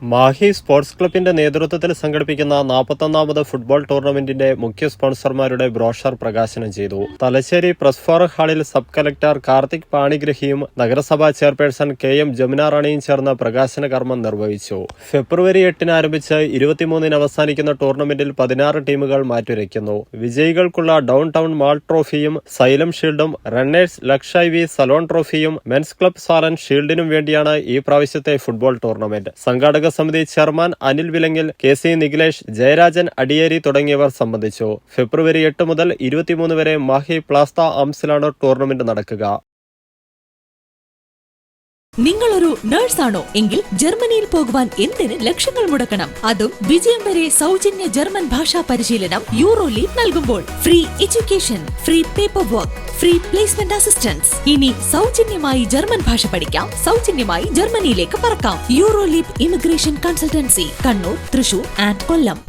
Mahe sports ക്ലബിന്റെ നേതൃത്വത്തിൽ സംഘടിപ്പിക്കുന്ന 41ാമത് ഫുട്ബോൾ ടൂർണമെന്റിന്റെ മുഖ്യ സ്പോൺസർമാരുടെ ബ്രോഷർ പ്രകാശനം ചെയ്തു. തലശ്ശേരി പ്രസ് ഫോറം ഹാളിൽ സബ് കലക്ടർ കാർത്തിക് പാണിഗ്രഹിയും നഗരസഭാ ചെയർപേഴ്സൺ KM ജമുന റാണിയും ചേർന്ന് പ്രകാശന കർമ്മം നിർവഹിച്ചു. ഫെബ്രുവരി 8-ന് ആരംഭിച്ച് 23-ന് അവസാനിക്കുന്ന ടൂർണമെന്റിൽ 16 ടീമുകൾ മാറ്റുരയ്ക്കുന്നു. വിജയികൾക്കുള്ള ഡൗൺ ടൗൺ മാൾ ട്രോഫിയും സൈലം ഷീൽഡും, റണ്ണേഴ്സ് ലക്ഷൈവി സലോൺ ട്രോഫിയും, മെൻസ് ക്ലബ് സാലൻ ഷീൽഡിനും വേണ്ടിയാണ് ഈ പ്രാവശ്യത്തെ ഫുട്ബോൾ ടൂർണമെന്റ്. സംഘാടക സമിതി ചെയർമാൻ അനിൽ വിലങ്ങിൽ, KC നിഖിലേഷ്, ജയരാജൻ അടിയേരി തുടങ്ങിയവർ സംബന്ധിച്ചു. ഫെബ്രുവരി 8 മുതൽ 23 വരെ മാഹി പ്ലാസ്ത ആംസിലാണ് ടൂർണമെന്റ് നടക്കുക. നിങ്ങളൊരു നഴ്സാണോ എങ്കിൽ ജർമ്മനിയിൽ പോകുവാൻ എന്തിന് ലക്ഷങ്ങൾ മുടക്കണം? അതും വിജയം വരെ സൗജന്യ ജർമ്മൻ ഭാഷാ പരിശീലനം യൂറോലീഗ് നൽകുമ്പോൾ. Free education, free paper work, free placement assistance. ഇനി സൗജന്യമായി ജർമ്മൻ ഭാഷ പഠിക്കാം, സൗജന്യമായി ജർമ്മനിയിലേക്ക് പറക്കാം. Euroleague immigration consultancy, Kannur, Thrissur and Kollam.